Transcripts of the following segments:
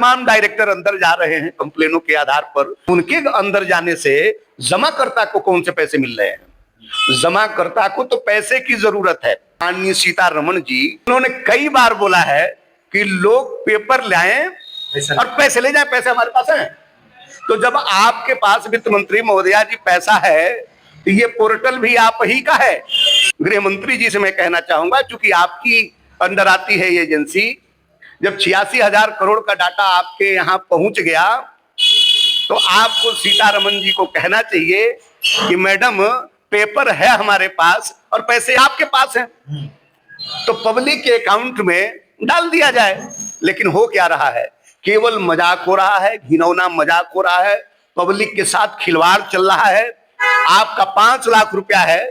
तमाम डायरेक्टर अंदर जा रहे हैं कंप्लेनों के आधार पर। उनके अंदर जाने से जमाकर्ता को कौन से पैसे मिल रहे हैं? जमाकर्ता को तो पैसे की जरूरत है। माननीय सीतारमण जी, उन्होंने कई बार बोला है कि लोग पेपर लाएं और पैसे ले जाएं, पैसे हमारे पास हैं। तो जब आपके पास वित्त मंत्री महोदया जी पैसा है तो ये पोर्टल भी आप ही का है। गृह मंत्री जी से मैं कहना चाहूंगा, चूंकि आपकी अंदर आती है ये एजेंसी, जब 86,000 करोड़ का डाटा आपके यहाँ पहुंच गया तो आपको सीतारमण जी को कहना चाहिए कि मैडम पेपर है हमारे पास और पैसे आपके पास हैं, तो पब्लिक के अकाउंट में डाल दिया जाए। लेकिन हो क्या रहा है? केवल मजाक हो रहा है, घिनौना मजाक हो रहा है, पब्लिक के साथ खिलवाड़ चल रहा है। आपका 5 लाख रुपया है,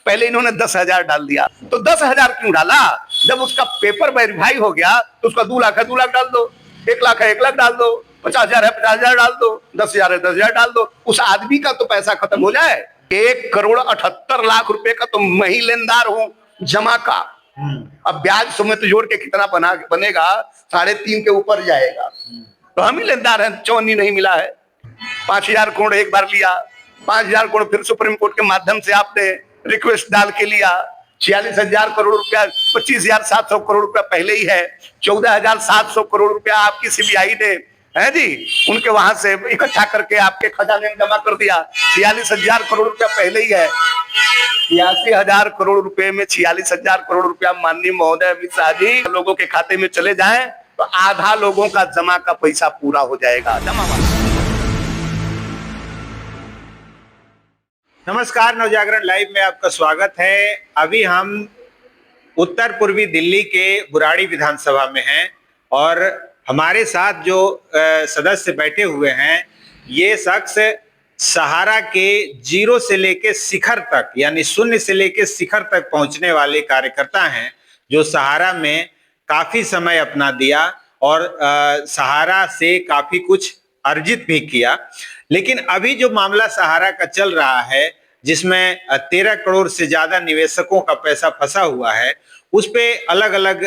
पहले इन्होंने 10,000 डाल दिया, तो 10,000 क्यों डाला? जब उसका पेपर वेरीफाई हो गया तो उसका 2 लाख है 2 लाख डाल दो, 1 लाख है 1 लाख डाल दो, 50,000 है 50,000 डाल दो, 10,000 है 10,000 डाल दो। उस आदमी का तो पैसा खत्म हो जाए। 1,78,00,000 रुपए का तो मैं ही लेनदार हूं जमा का। अब ब्याज समेत जोड़ के कितना बनेगा? 3.5 के ऊपर जाएगा, तो हम ही लेनदार हैं। 54 नहीं मिला है। 5,000 करोड़ एक बार लिया, 5,000 करोड़ फिर सुप्रीम कोर्ट के माध्यम से आपने रिक्वेस्ट डाल के लिया। 46,000 करोड़ रुपया, 25,700 करोड़ रुपया पहले ही है। 14,700 करोड़ रुपया आपकी सीबीआई ने है जी उनके वहां से इकट्ठा करके आपके खजाने में जमा कर दिया। 46,000 करोड़ रुपया पहले ही है। 86,000 करोड़ रुपए में 46,000 करोड़ रुपया माननीय महोदय अमित शाह जी लोगों के खाते में चले जाएं तो आधा लोगों का जमा का पैसा पूरा हो जाएगा। नमस्कार, नवजागरण लाइव में आपका स्वागत है। अभी हम उत्तर पूर्वी दिल्ली के बुराड़ी विधानसभा में हैं और हमारे साथ जो सदस्य बैठे हुए हैं, ये शख्स सहारा के जीरो से लेके शिखर तक, यानी शून्य से लेके शिखर तक पहुंचने वाले कार्यकर्ता हैं, जो सहारा में काफी समय अपना दिया और सहारा से काफी कुछ अर्जित भी किया। लेकिन अभी जो मामला सहारा का चल रहा है, जिसमें 13 करोड़ से ज्यादा निवेशकों का पैसा फंसा हुआ है, उस पे अलग अलग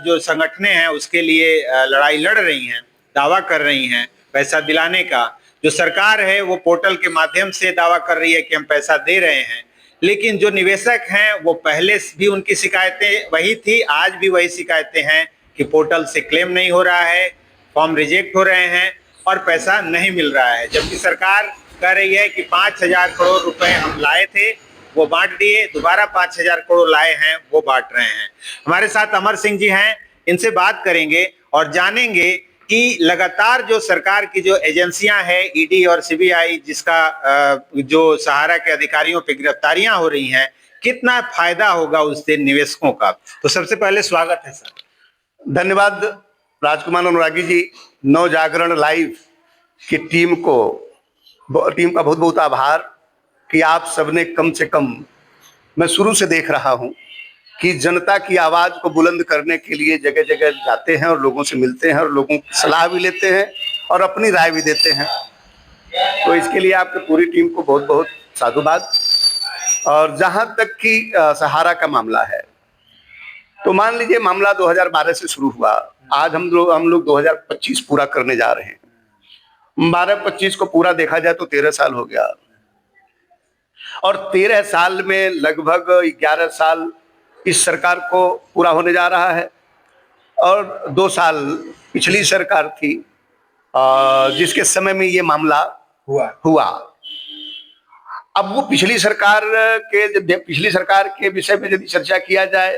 जो संगठनें हैं उसके लिए लड़ाई लड़ रही हैं, दावा कर रही हैं पैसा दिलाने का। जो सरकार है वो पोर्टल के माध्यम से दावा कर रही है कि हम पैसा दे रहे हैं, लेकिन जो निवेशक हैं वो पहले भी उनकी शिकायतें वही थी, आज भी वही शिकायतें हैं कि पोर्टल से क्लेम नहीं हो रहा है, फॉर्म रिजेक्ट हो रहे हैं और पैसा नहीं मिल रहा है। जबकि सरकार कह रही है कि 5,000 करोड़ रुपए हम लाए थे, वो बांट दिए, दोबारा 5,000 करोड़ लाए हैं, वो बांट रहे हैं। हमारे साथ अमर सिंह जी हैं, इनसे बात करेंगे और जानेंगे कि लगातार जो सरकार की जो एजेंसियां हैं, ईडी और सीबीआई, जिसका जो सहारा के अधिकारियों पे गिरफ्तारियां हो रही हैं, कितना फायदा होगा उससे निवेशकों का। तो सबसे पहले स्वागत है सर। धन्यवाद राजकुमार अनुरागी जी। नवजागरण लाइव की टीम का बहुत बहुत आभार कि आप सबने कम से कम, मैं शुरू से देख रहा हूं कि जनता की आवाज को बुलंद करने के लिए जगह जगह जाते हैं और लोगों से मिलते हैं और लोगों की सलाह भी लेते हैं और अपनी राय भी देते हैं। तो इसके लिए आपकी पूरी टीम को बहुत बहुत साधुवाद। और जहां तक कि सहारा का मामला है, तो मान लीजिए मामला 2012 से शुरू हुआ, आज हम लोग 2025 पूरा करने जा रहे हैं। 12-25 को पूरा देखा जाए तो 13 साल हो गया और 13 साल में लगभग 11 साल इस सरकार को पूरा होने जा रहा है और 2 साल पिछली सरकार थी जिसके समय में ये मामला हुआ। अब वो पिछली सरकार के विषय में यदि चर्चा किया जाए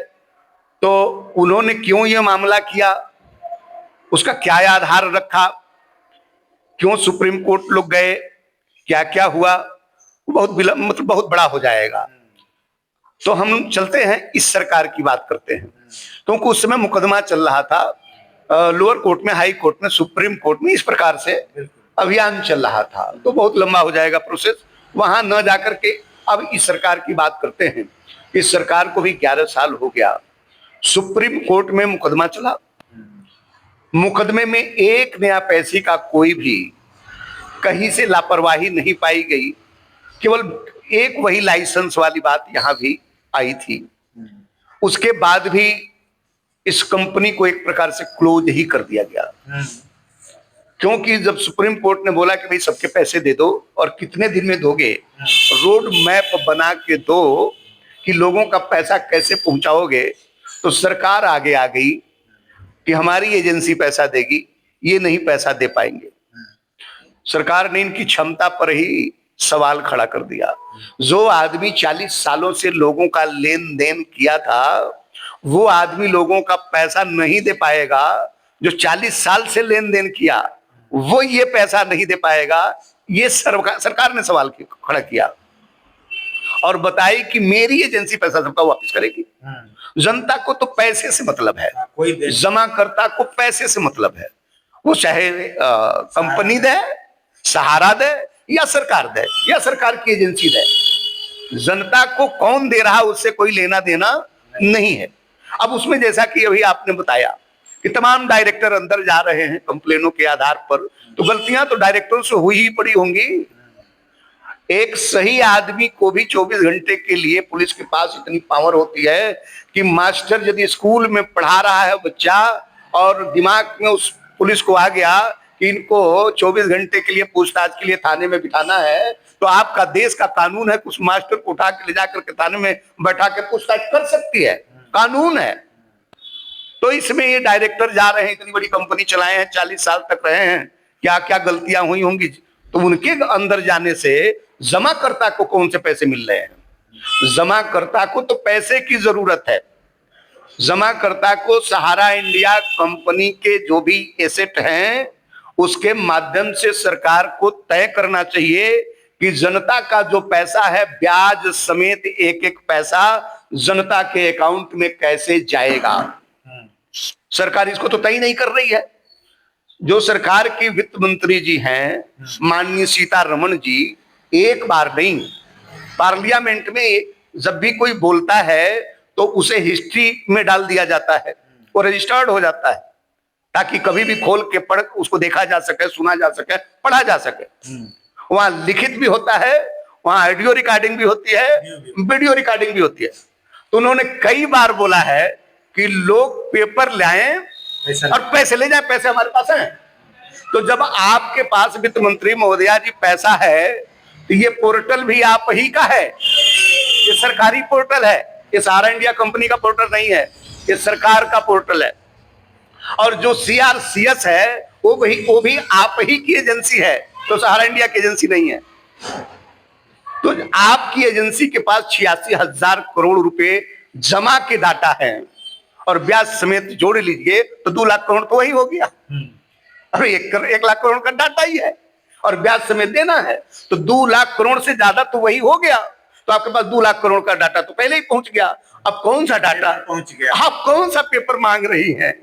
तो उन्होंने क्यों ये मामला किया, उसका क्या आधार रखा, क्यों सुप्रीम कोर्ट लोग गए, क्या क्या हुआ, बहुत बड़ा हो जाएगा। तो हम चलते हैं इस सरकार की बात करते हैं, क्योंकि उस समय मुकदमा चल रहा था लोअर कोर्ट में, हाई कोर्ट में, सुप्रीम कोर्ट में, इस प्रकार से अभियान चल रहा था। तो बहुत लंबा हो जाएगा प्रोसेस, वहां न जाकर के अब इस सरकार की बात करते हैं। इस सरकार को भी 11 साल हो गया। सुप्रीम कोर्ट में मुकदमा चला, मुकदमे में एक नया पैसे का कोई भी कहीं से लापरवाही नहीं पाई गई। केवल एक वही लाइसेंस वाली बात यहां भी आई थी, उसके बाद भी इस कंपनी को एक प्रकार से क्लोज ही कर दिया गया। क्योंकि जब सुप्रीम कोर्ट ने बोला कि भाई सबके पैसे दे दो और कितने दिन में दोगे, रोड मैप बना के दो कि लोगों का पैसा कैसे पहुंचाओगे, तो सरकार आगे आ गई कि हमारी एजेंसी पैसा देगी, ये नहीं पैसा दे पाएंगे। सरकार ने इनकी क्षमता पर ही सवाल खड़ा कर दिया। जो आदमी 40 सालों से लोगों का लेन देन किया था, वो आदमी लोगों का पैसा नहीं दे पाएगा। जो 40 साल से लेन देन किया, वो ये पैसा नहीं दे पाएगा। ये सरकार ने सवाल खड़ा किया और बताई कि मेरी एजेंसी पैसा सबका वापस करेगी। जनता को तो पैसे से मतलब है, जमाकर्ता को पैसे से मतलब है। वो चाहे कंपनी दे, सहारा दे, या सरकार दे, या सरकार की एजेंसी दे, जनता को कौन दे रहा उससे कोई लेना देना नहीं है। अब उसमें जैसा कि अभी आपने बताया कि तमाम डायरेक्टर अंदर जा रहे हैं कंप्लेनों के आधार पर, तो गलतियां तो डायरेक्टरों से हुई ही पड़ी होंगी। एक सही आदमी को भी 24 घंटे के लिए पुलिस के पास इतनी पावर होती है कि मास्टर यदि स्कूल में पढ़ा रहा है बच्चा और दिमाग में उस पुलिस को आ गया कि इनको 24 घंटे के लिए पूछताछ के लिए थाने में बिठाना है, तो आपका देश का कानून है कि उस मास्टर को उठा के ले जाकर के थाने में बैठा के पूछताछ कर सकती है, कानून है। तो इसमें ये डायरेक्टर जा रहे हैं, इतनी बड़ी कंपनी चलाए हैं, 40 साल तक रहे हैं, क्या क्या गलतियां हुई होंगी, तो उनके अंदर जाने से जमाकर्ता को कौन से पैसे मिल रहे हैं? जमाकर्ता को तो पैसे की जरूरत है। जमाकर्ता को सहारा इंडिया कंपनी के जो भी एसेट हैं उसके माध्यम से सरकार को तय करना चाहिए कि जनता का जो पैसा है, ब्याज समेत एक एक पैसा जनता के अकाउंट में कैसे जाएगा। सरकार इसको तो तय नहीं कर रही है। जो सरकार की वित्त मंत्री जी हैं माननीय सीतारमण जी, एक बार नहीं, पार्लियामेंट में जब भी कोई बोलता है तो उसे हिस्ट्री में डाल दिया जाता है, वो रजिस्टर्ड हो जाता है, ताकि कभी भी खोल के पढ़ उसको देखा जा सके, सुना जा सके, पढ़ा जा सके। वहां लिखित भी होता है, वहां ऑडियो रिकॉर्डिंग भी होती है, वीडियो रिकॉर्डिंग भी होती है। तो उन्होंने कई बार बोला है कि लोग पेपर लाएं और पैसे ले जाएं, पैसे हमारे पास हैं। तो जब आपके पास वित्त मंत्री महोदया जी पैसा है, तो ये पोर्टल भी आप ही का है, ये सरकारी पोर्टल है, ये सहारा इंडिया कंपनी का पोर्टल नहीं है, ये सरकार का पोर्टल है। और जो CRCS है वो भी आप ही की एजेंसी है, तो सहारा इंडिया की एजेंसी नहीं है। तो आपकी एजेंसी के पास 86,000 करोड़ रुपए जमा के डाटा है और ब्याज समेत जोड़ लीजिए तो 2 लाख करोड़ तो वही हो गया। और 1 लाख करोड़ का डाटा ही है और ब्याज समेत देना है, तो 2 लाख करोड़ से ज्यादा तो वही हो गया। तो आपके पास 2 लाख करोड़ का डाटा तो पहले ही पहुंच गया। अब कौन सा डाटा पहुंच गया, आप कौन सा पेपर मांग रही हैं?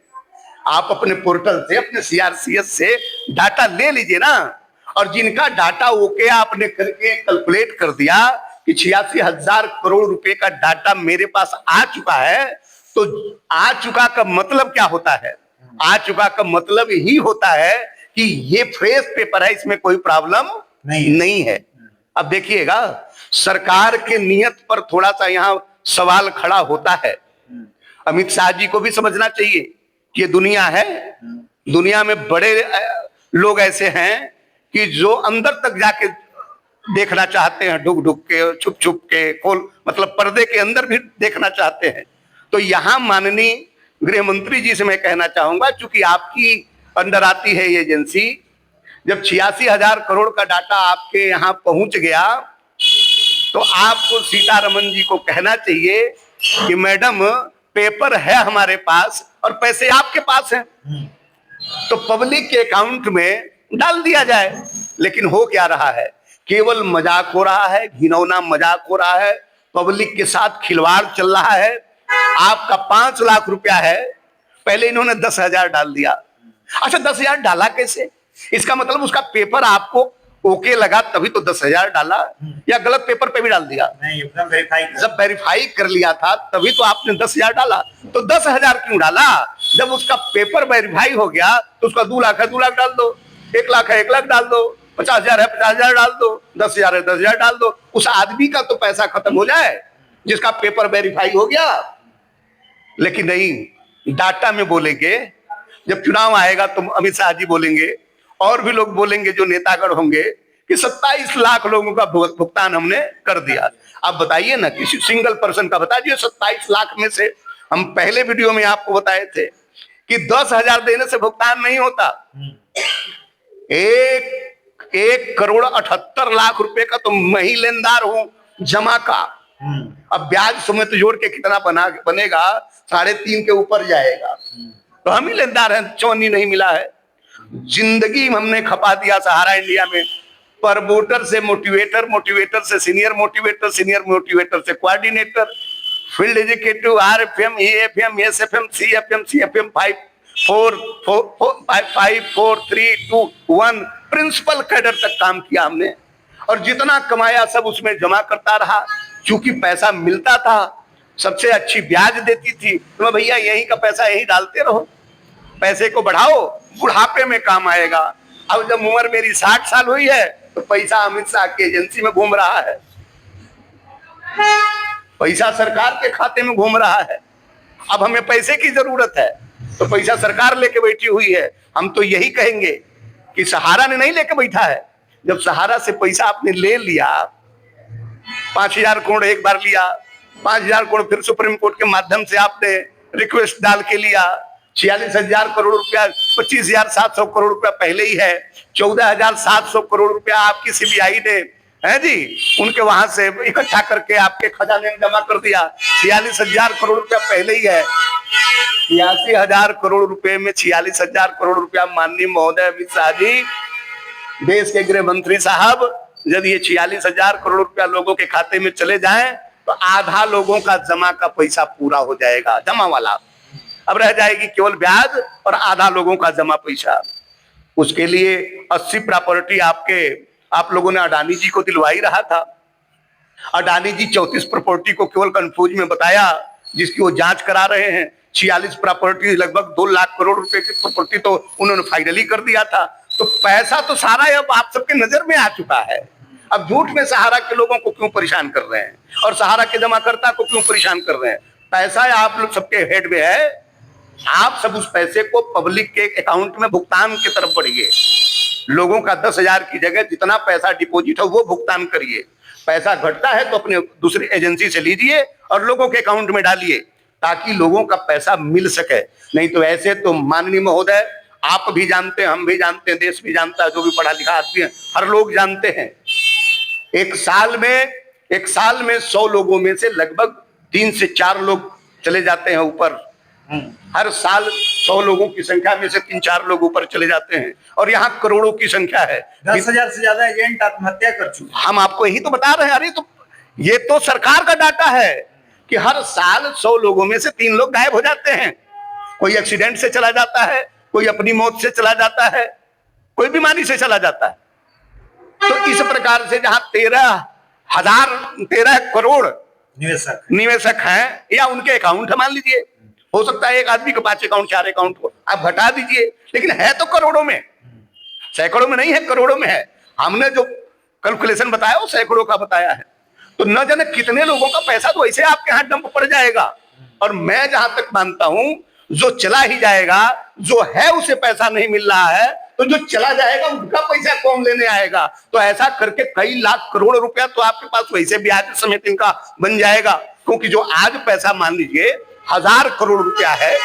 आप अपने पोर्टल से, अपने CRCS से डाटा ले लीजिए ना। और जिनका डाटा ओके आपने करके कैलकुलेट कर दिया कि 86,000 करोड़ रुपए का डाटा मेरे पास आ चुका है, तो आ चुका का मतलब क्या होता है? आ चुका का मतलब ही होता है कि ये फ्रेश पेपर है, इसमें कोई प्रॉब्लम नहीं है। अब देखिएगा, सरकार के नियत पर थोड़ा सा यहां सवाल खड़ा होता है। अमित शाह जी को भी समझना चाहिए कि ये दुनिया है, दुनिया में बड़े लोग ऐसे हैं कि जो अंदर तक जाके देखना चाहते हैं, ढुक ढुक के, छुप छुप के, मतलब पर्दे के अंदर भी देखना चाहते हैं। तो यहां माननीय गृह मंत्री जी से मैं कहना चाहूंगा, चूंकि आपकी अंडर आती है ये एजेंसी, जब 86,000 करोड़ का डाटा आपके यहां पहुंच गया, तो आपको सीतारमण जी को कहना चाहिए कि मैडम पेपर है हमारे पास और पैसे आपके पास हैं, तो पब्लिक के अकाउंट में डाल दिया जाए। लेकिन हो क्या रहा है? केवल मजाक हो रहा है, घिनौना मजाक हो रहा है, पब्लिक के साथ खिलवाड़ चल रहा है। आपका 5 लाख रुपया है, पहले इन्होंने 10,000 डाल दिया। अच्छा, 10,000 डाला कैसे? इसका मतलब उसका पेपर आपको ओके लगा तभी तो 10,000 डाला, या गलत पेपर पे भी डाल दिया? नहीं, एकदम वेरीफाई। जब वेरीफाई कर लिया था तभी तो आपने 10,000 डाला। तो 10,000 क्यों डाला? जब उसका पेपर वेरीफाई हो गया तो उसका 2 लाख है 2 लाख डाल दो, 1 लाख है 1 लाख डाल दो, 50,000 है 50,000 डाल दो, 10,000 है 10,000 डाल दो। उस आदमी का तो पैसा खत्म हो जाए जिसका पेपर वेरीफाई हो गया। लेकिन नहीं, डाटा में बोलेंगे। जब चुनाव आएगा तो अमित शाह जी बोलेंगे और भी लोग बोलेंगे जो नेतागण होंगे कि 27 लाख लोगों का भुगतान हमने कर दिया। अब बताइए ना, किसी सिंगल पर्सन का बता दिए 27 लाख में से। हम पहले वीडियो में आपको बताए थे कि 10,000 देने से भुगतान नहीं होता। 1,78,00,000 रुपए का तो मैं ही लेनदार हूं जमा का। अब ब्याज समेत जोड़ के कितना बनेगा, 3.5 के ऊपर जाएगा। तो हम ही लेनदार हैं, चौनी नहीं मिला है। जिंदगी हमने खपा दिया सहारा इंडिया में, प्रमोटर से मोटिवेटर, मोटिवेटर से सीनियर मोटिवेटर, सीनियर मोटिवेटर से coordinator, field educative, RFM, EFM, SFM, CFM, CFM 5 4 4 3 2 1 principal cadre तक काम किया हमने। और जितना कमाया सब उसमें जमा करता रहा। चूंकि पैसा मिलता था, सबसे अच्छी ब्याज देती थी, तो भैया यही का पैसा यही डालते रहो, पैसे को बढ़ाओ, बुढ़ापे में काम आएगा। अब जब उम्र मेरी 60 साल हुई है तो पैसा अमित शाह की एजेंसी में घूम रहा है, पैसा सरकार के खाते में घूम रहा है। अब हमें पैसे की जरूरत है तो पैसा सरकार लेके बैठी हुई है। हम तो यही कहेंगे कि सहारा ने नहीं लेके बैठा है। जब सहारा से पैसा आपने ले लिया, 5,000 करोड़ एक बार लिया, 5,000 करोड़ फिर सुप्रीम कोर्ट के माध्यम से आपने रिक्वेस्ट डाल के लिया, 46,000 करोड़ रुपया, 25,700 करोड़ रुपया पहले ही है, 14,700 करोड़ रुपया आपकी CBI ने है जी उनके वहां से इकट्ठा करके आपके खजाने में जमा कर दिया। 46,000 करोड़ रुपया पहले ही है। 86,000 करोड़ रुपए में 46,000 करोड़ रुपया माननीय महोदय अमित शाह जी, देश के गृह मंत्री साहब, यदि ये 46,000 करोड़ रुपया लोगों के खाते में चले जाएं तो आधा लोगों का जमा का पैसा पूरा हो जाएगा, जमा वाला। अब रह जाएगी केवल ब्याज और आधा लोगों का जमा पैसा। उसके लिए 80 प्रॉपर्टी आप लोगों ने अडानी जी को दिलवाई रहा था। अडानी जी 34 प्रॉपर्टी को केवल कंफ्यूज में बताया, जिसकी वो जांच करा रहे हैं। 46 प्रॉपर्टी, लगभग 2 लाख करोड़ रुपए की प्रॉपर्टी तो उन्होंने फाइनली कर दिया था। तो पैसा तो सारा अब आप सबके नजर में आ चुका है। अब झूठ में सहारा के लोगों को क्यों परेशान कर रहे हैं और सहारा के जमाकर्ता को क्यों परेशान कर रहे हैं? पैसा आप लोग सबके हेड में है। आप सब उस पैसे को पब्लिक के अकाउंट में भुगतान की तरफ बढ़िए। लोगों का 10,000 की जगह जितना पैसा डिपॉजिट है वो भुगतान करिए। पैसा घटता है तो अपने दूसरी एजेंसी से लीजिए और लोगों के अकाउंट में डालिए, ताकि लोगों का पैसा मिल सके। नहीं तो ऐसे तो माननीय महोदय, आप भी जानते हैं, हम भी जानते हैं, देश भी जानता है, जो भी पढ़ा लिखा आदमी है, हर लोग जानते हैं। एक साल में 100 लोगों में से लगभग 3 से 4 लोग चले जाते हैं ऊपर। हर साल 100 लोगों की संख्या में से 3-4 लोग ऊपर चले जाते हैं, और यहाँ करोड़ों की संख्या है। 10,000 से ज्यादा एजेंट आत्महत्या कर चुके। हम आपको यही तो बता रहे हैं। अरे तो ये तो सरकार का डाटा है कि हर साल 100 लोगों में से 3 लोग गायब हो जाते हैं। कोई एक्सीडेंट से चला जाता है, कोई अपनी मौत से चला जाता है, कोई बीमारी से चला जाता है। तो इस प्रकार से जहां 13 करोड़ निवेशक हैं या उनके अकाउंट है, मान लीजिए, हो सकता है एक आदमी के 5 अकाउंट 4 अकाउंट हो, आप घटा दीजिए, लेकिन है तो करोड़ों में, सैकड़ों में नहीं है, करोड़ों में है। हमने जो कैलकुलेशन बताया वो सैकड़ों का बताया है। तो न जाने कितने लोगों का पैसा तो ऐसे आपके हाथ डंप पड़ जाएगा। और मैं जहां तक मानता हूं, जो चला ही जाएगा, जो है उसे पैसा नहीं मिल रहा है, तो जो चला जाएगा उसका पैसा कौन लेने आएगा? तो ऐसा करके कई लाख करोड़ रुपया तो आपके पास वैसे ब्याज समेत इनका बन जाएगा। क्योंकि जो आज पैसा मान लीजिए 1,000 करोड़ रुपया है,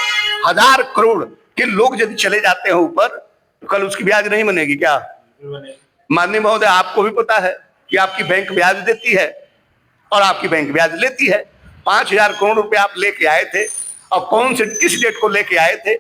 1,000 करोड़ के लोग यदि चले जाते हैं ऊपर, तो कल उसकी ब्याज नहीं बनेगी क्या? माननीय महोदय, आपको भी पता है कि आपकी बैंक ब्याज देती है और आपकी बैंक ब्याज लेती है। 5,000 करोड़ रुपया आप लेके आए थे, और कौन से किस डेट को लेके आए थे,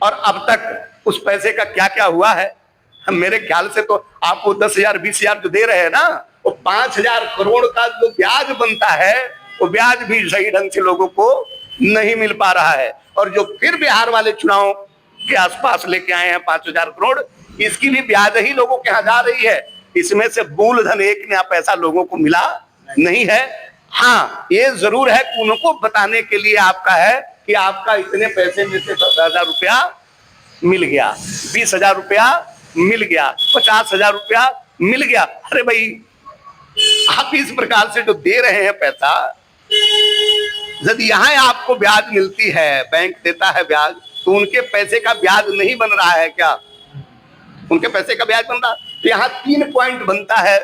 और अब तक उस पैसे का क्या क्या हुआ है? मेरे ख्याल से तो आपको 10,000 20,000 जो दे रहे हैं ना, वो 5,000 करोड़ का जो ब्याज बनता है, वो ब्याज भी सही ढंग से लोगों को नहीं मिल पा रहा है। और जो फिर बिहार वाले चुनाव के आसपास लेके आए हैं 5,000 करोड़, इसकी भी ब्याज ही लोगों के यहाँ जा रही है। इसमें से मूलधन एक नया पैसा लोगों को मिला नहीं है। हाँ, ये जरूर है कि उनको बताने के लिए आपका है कि आपका इतने पैसे में से 10,000 रुपया मिल गया, 20,000 रुपया मिल गया, 50,000 रुपया मिल गया। अरे भाई, आप इस प्रकार से जो दे रहे हैं पैसा, यदि यहाँ आपको ब्याज मिलती है, बैंक देता है ब्याज, तो उनके पैसे का ब्याज नहीं बन रहा है क्या? उनके पैसे का ब्याज बन रहा। तो यहाँ 3 पॉइंट बनता है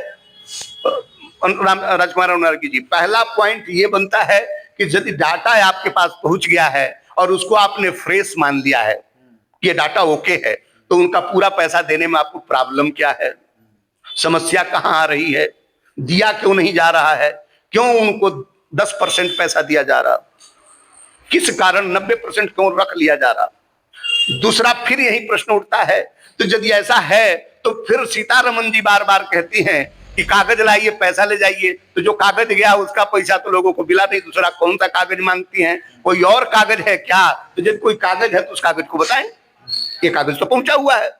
राजकुमार अनुरागी जी। पहला पॉइंट ये बनता है कि यदि डाटा आपके पास पहुंच गया है और उसको आपने फ्रेश मान लिया है कि ये डाटा ओके है, तो उनका पूरा पैसा देने में आपको प्रॉब्लम क्या है, समस्या कहां आ रही है, दिया क्यों नहीं जा रहा है, क्यों उनको 10% पैसा दिया जा रहा, किस कारण 90% क्यों रख लिया जा रहा। दूसरा फिर यही प्रश्न उठता है, तो यदि ऐसा है तो फिर सीतारमन जी बार बार कहती हैं कि कागज लाइए, पैसा ले जाइए, तो जो कागज गया उसका पैसा तो लोगों को मिला नहीं, दूसरा कौन सा कागज मांगती हैं, कोई और कागज है क्या? तो जब कोई कागज है तो उस कागज को बताएं, ये कागज तो पहुंचा हुआ है।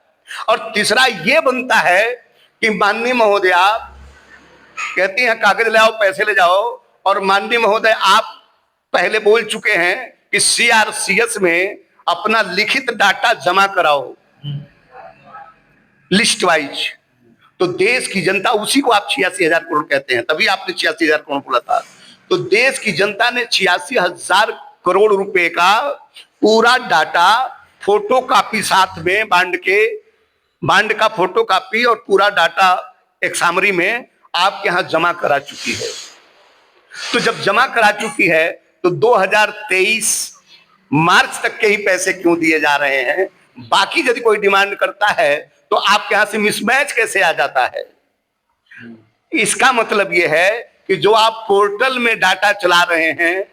और तीसरा ये बनता है कि माननीय महोदया कहती हैं कागज ले आओ, पैसे ले जाओ, और माननीय महोदय आप पहले बोल चुके हैं कि सीआरसीएस में अपना लिखित डाटा जमा कराओ लिस्ट वाइज। तो देश की जनता, उसी को आप 86,000 करोड़ कहते हैं, तभी आपने 86,000 करोड़ बोला था। तो देश की जनता ने 86,000 करोड़ रुपए का पूरा डाटा फोटो कॉपी साथ में बांड का फोटो कॉपी और पूरा डाटा एक सामरी में आपके यहां जमा करा चुकी है। तो जब जमा करा चुकी है तो 2023 मार्च तक के ही पैसे क्यों दिए जा रहे हैं? बाकी यदि कोई डिमांड करता है तो आपके यहां से मिसमैच कैसे आ जाता है? इसका मतलब यह है कि जो आप पोर्टल में डाटा चला रहे हैं,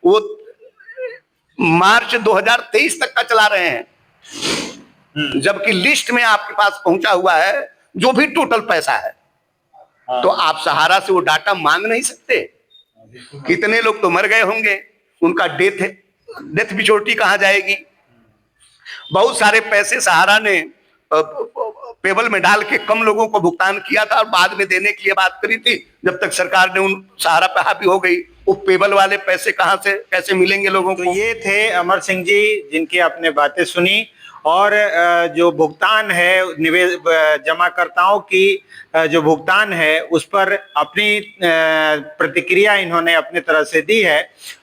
वो मार्च 2023 तक का चला रहे हैं, जबकि लिस्ट में आपके पास पहुंचा हुआ है जो भी टोटल पैसा है। तो आप सहारा से वो डाटा मांग नहीं सकते। कितने लोग तो मर गए होंगे, उनका डेथ मेच्योरिटी कहां जाएगी? बहुत सारे पैसे सहारा ने पेबल में डाल के कम लोगों को भुगतान किया था और बाद में देने के लिए बात करी थी। जब तक सरकार ने उन सहारा पे हावी हो गई, वो पेबल वाले पैसे कहां से कैसे मिलेंगे लोगों को? तो ये थे अमर सिंह जी जिनकी आपने बातें सुनी। और जो भुगतान है जमाकर्ताओं की जो भुगतान है उस पर अपनी प्रतिक्रिया इन्होंने अपनी तरह से दी है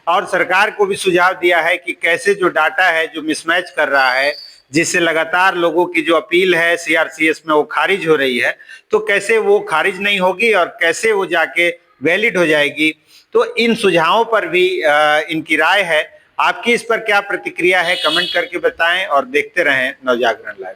और सरकार को भी सुझाव दिया है कि कैसे जो डाटा है जो मिसमैच कर रहा है, जिससे लगातार लोगों की जो अपील है सीआरसीएस में वो खारिज हो रही है, तो कैसे वो खारिज नहीं होगी और कैसे वो जाके वैलिड हो जाएगी। तो इन सुझावों पर भी इनकी राय है। आपकी इस पर क्या प्रतिक्रिया है, कमेंट करके बताएं और देखते रहें नवजागरण लाइव।